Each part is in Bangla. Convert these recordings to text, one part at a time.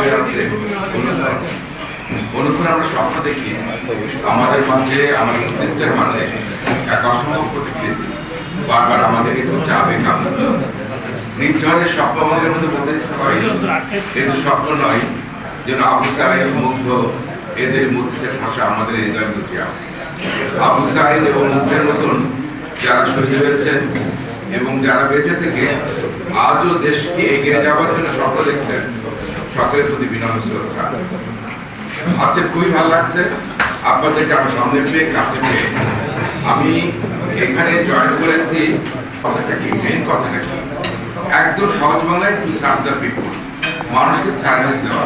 হয়ে আছে অনুক্ষণ আমরা স্বপ্ন দেখি আমাদের মাঝে, আমাদের অস্তিত্বের মাঝে এক অসম্ভব প্রতিকৃতি বারবার আমাদেরকে হচ্ছে আবেগ আপ্লুত। নির্ঝরের স্বপ্ন আমাদের মধ্যে বলতে ইচ্ছে হয়, কিন্তু স্বপ্ন নয়, যেন আবু সাঈদ, মুগ্ধ, এদের মধ্যে ভাষা আমাদের হৃদয় মুঠিয়া। আবু সাঈদ এবং মুগ্ধের মতন যারা শহীদ হয়েছেন এবং যারা বেঁচে থেকে আজও দেশকে এগিয়ে যাওয়ার জন্য স্বপ্ন দেখছেন, সকলের প্রতি বিনম্র শ্রদ্ধা। আজকে খুবই ভালো লাগছে আপনাদেরকে আমার সামনে পেয়ে, কাছে পেয়ে। আমি এখানে জয়েন করেছি, কথাটা কি, মেন কথাটা কি, একদম সহজ বাংলায় টু সার্ভ দ্য পিপল, মানুষকে সার্ভিস দেওয়া।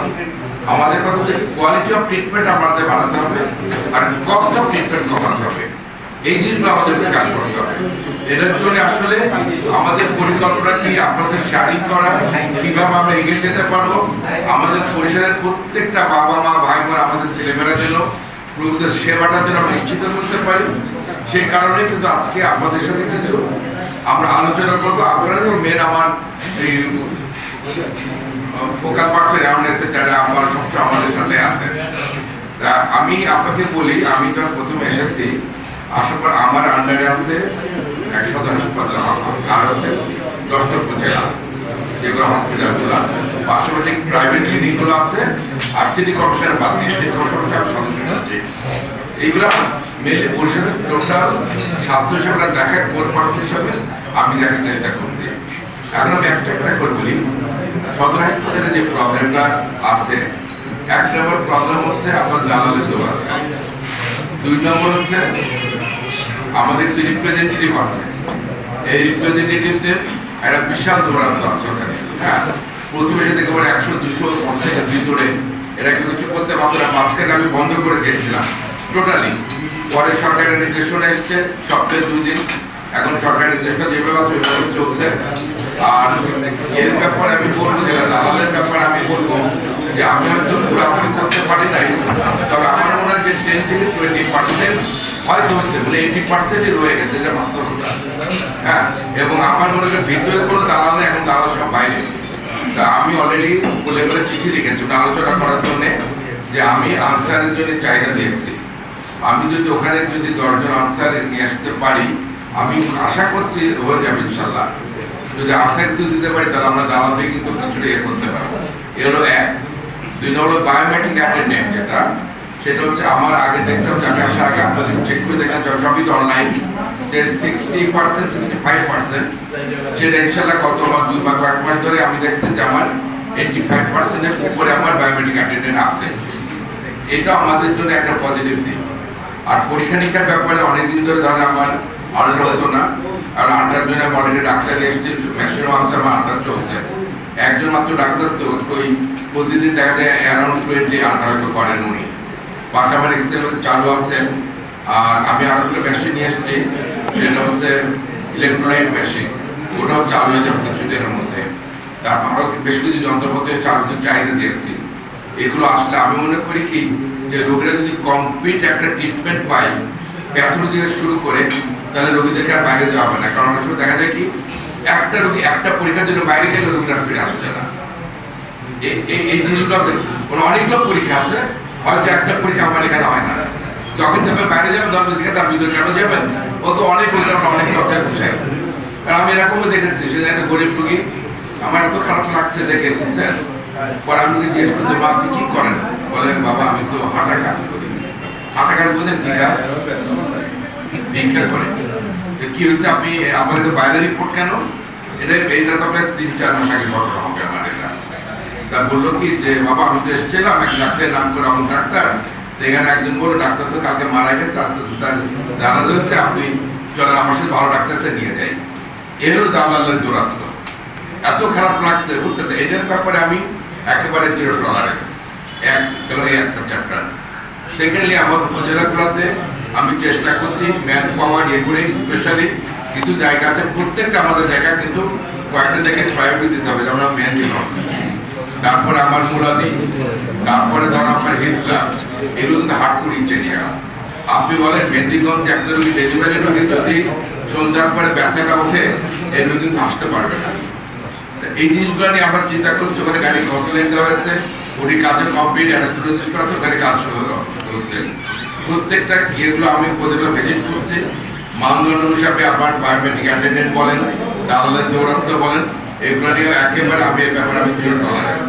আমাদের কথা হচ্ছে কোয়ালিটি অফ ট্রিটমেন্ট আমাদের বাড়াতে হবে আর কস্ট অফ ট্রিটমেন্ট কমাতে হবে। এই জিনিসগুলো আমাদের খেয়াল করতে হবে। এটার জন্য আসলে আমাদের পরিকল্পনা কি, আপনাদের শেয়ারিং করা, কিভাবে আমরা এগিয়ে যেতে পারবো, আমাদের পরিবারের প্রত্যেকটা বাবা মা ভাই বোন, আমাদের ছেলেমেয়েরা যেন প্রভুদের সেবাটা যেন নিশ্চিত করতে পারি। সেই কারণে কিন্তু আজকে আপনাদের সাথে কিছু আমরা আলোচনা করবো। আপনারা তো মেন আমার এই ফোকাল পার্টে অ্যাওয়ারনেসে যারা আমার সবসময় আমাদের সাথে আছে। তা আমি আপনাকে বলি, আমি যখন প্রথমে এসেছি আসার পর আমার আন্ডারে আছে এক সদর হাসপাতাল আর হচ্ছে 10টা উপজেলা, যেগুলো হসপিটালগুলো, পাশাপাশি প্রাইভেট ক্লিনিকগুলো আছে, আর সিটি কর্পোরেশনের বাদ দিয়ে সিটি কর্পোরেশনের সদস্য আছে। এইগুলা মেনলি পরিষদের টোটাল স্বাস্থ্য সেবা দেখার কোর পার্সন হিসাবে আমি দেখার চেষ্টা করছি। এখন আমি একটা করে বলি, সদর হাসপাতালে যে প্রবলেমটা আছে, 1 নম্বর প্রবলেম হচ্ছে আপনার দালালের দৌড়াতে। 2 নম্বর হচ্ছে আমাদের যে রিপ্রেজেন্টেটিভ আছে, এই রিপ্রেজেন্টেটিভদের একটা বিশাল দৌড়ান্ত আছে ওখানে। হ্যাঁ, প্রথমে এসে দেখে 100-200 ভিতরে এরা কেউ কিছু করতে পারতো না। মাঝখানে আমি বন্ধ করে দিয়েছিলাম টোটালি। পরে সরকারের নির্দেশনা এসছে সপ্তাহে 2 দিন, এখন সরকারের নির্দেশনা যেভাবে আছে ওইভাবে চলছে। আর এর ব্যাপারে আমি বলবো, যে দালালের ব্যাপারে আমি বলবো যে আমি হয়তো পুরোপুরি করতে পারি নাই, তবে আমার মনে হয় যে 10 থেকে 20% হয়তো হচ্ছে, মানে 80%ই রয়ে গেছে, যে বাস্তবতা। হ্যাঁ, এবং আমার মনে হয় ভিতরে কোনো দালাল নেই, এখন দালাল সব বাইরে। তা আমি অলরেডি বলে বলে চিঠি লিখেছি ওটা আলোচনা করার জন্য, যে আমি আনসারের জন্য চাহিদা দিয়েছি। আমি যদি ওখানে যদি 10 জন আনসার নিয়ে আসতে পারি, আমি আশা করছি হয়ে যাবে ইনশাল্লাহ। যদি আনসার যদি দিতে পারি, তাহলে আমরা দালাল থেকে কিন্তু কিছুটা ইয়ে করতে পারবো। এ হলো 1। 2 নম্বর বায়োমেট্রিক অ্যাটেন্ডেন্ট, যেটা সেটা হচ্ছে আমার আগে দেখতাম, যাকে আসা আগে আপনাদের চেক করে দেখলাম সবই তো অনলাইন, যে 60%, 65%, সেটা ইনশাল্লাহ কত মাস, 2 বা কয়েক মাস ধরে আমি দেখছি যে আমার 85%-এর উপরে আমার বায়োমেট্রিক অ্যাটেন্ডেন্ট আছে। এটা আমাদের জন্য একটা পজিটিভ দিক। আর পরীক্ষা নিরীক্ষার ব্যাপারে অনেকদিন ধরে ধরেন আমার অর্ডার হতো না, আর 8 জনের অলরেডি ডাক্তার এসছে, ম্যাক্সিমাম আছে আমার আন্ডার চলছে। একজন মাত্র ডাক্তার তো ওই প্রতিদিন দেখা যায় অ্যারাউন্ড 20 আন্ডার হয়তো করেন উনি। পাশাপাশি এক্সেল চালু আছে। আর আমি আরো একটা মেশিন নিয়ে এসেছি, সেটা হচ্ছে ইলেকট্রোলাইট মেশিন, ওটাও চালু হয়ে যাবে কিছুদিনের মধ্যে। তারপর আরো বেশ কিছু যন্ত্রপাতি চালুর চাহিদা দিয়েছি। এগুলো আসলে আমি মনে করি কি, যে রোগীরা যদি কমপ্লিট একটা ট্রিটমেন্ট পায় প্যাথোলজি থেকে শুরু করে, তাহলে রোগীদেরকে আর বাইরে যাওয়া হবে না। কারণ অনেক সময় দেখা যায় কি, একটা রোগী একটা পরীক্ষার জন্য বাইরে গেলে রোগীরা ফিরে আসছে না। এই জিনিসগুলো অনেকগুলো পরীক্ষা আছে, হয়তো একটা পরীক্ষা আমার এখানে হয় না। যখন যাবেন বাইরে যাবেন, ধরবেন দিকে তার ভিতরে কেন যাবেন, ও তো অনেক অনেক কথায় বোঝায়। কারণ আমি এরকমও দেখেছি, সে একটা গরিব রোগী, আমার এত খারাপ লাগছে দেখে, বুঝছেন। পরে আমি জিজ্ঞেস করছি, মা আপনি কি করেন? বলে, বাবা আমি তো হাঁটা কাজ করি। হাঁটা কাজ বলছেন কি কাজ? ভিক্ষা করে। কি হয়েছে, আপনি আমার কাছে বাইরে রিপোর্ট কেন? এটা তো আপনার 3-4 মাস আগে ঘটনা হবে আমার। এটা তা বললো কি, যে বাবা আমি তো এসেছিলাম এক ডাক্তারের নাম করে, আমার ডাক্তার, এখানে একজন বললো ডাক্তার তো কালকে মারা গেছে, আজকে তার জানা যাচ্ছে, আপনি চলেন আমার সাথে ভালো ডাক্তার সাথে নিয়ে যাই। এ হলো দালালের দৌরাত্ম। এত খারাপ লাগছে, বুঝছেন। এটার ব্যাপারে আমি একেবারে 0 টলারেন্স। একটা চ্যাপ্টার। সেকেন্ডলি আমার উপজেলাগুলোতে আমি চেষ্টা করছি ম্যান পাওয়ার ইয়ে করে, স্পেশালি কিছু জায়গা আছে, প্রত্যেকটা আমাদের জায়গা কিন্তু কয়েকটা জায়গায় প্রায়োরিটি দিতে হবে, যেমন মেহেন্দিগঞ্জ, তারপরে আমার মুলাদি, তারপরে ধরো আপনার হিজলা, এগুলো কিন্তু হাটপুর ইঞ্জিনিয়ার। আপনি বলেন মেহেন্দিগঞ্জ একটা রোগী, ডেলিভারি রোগী যদি সন্ধ্যার পরে ব্যথাটা ওঠে, এই রোগী কিন্তু আসতে পারবে না। এই জিনিসগুলো নিয়ে আমরা চিন্তা করছি। ওখানে গাড়ি কনসালেন্ট দেওয়া হয়েছে, উনি কাজের কমপ্লিট একটা সুনির্দিষ্ট আছে ওখানে কাজ শুরু করতে প্রত্যেকটা ইয়েগুলো আমি প্রতিটা ভিজিট করছি মানদণ্ড হিসাবে আমার বায়োমেট্রিক অ্যাটেন্ডেন্ট বলেন দালালের দৌরাত্ম বলেন এগুলো নিয়ে একেবারে আমি এই ব্যাপারে আমি জিরো টলারেন্স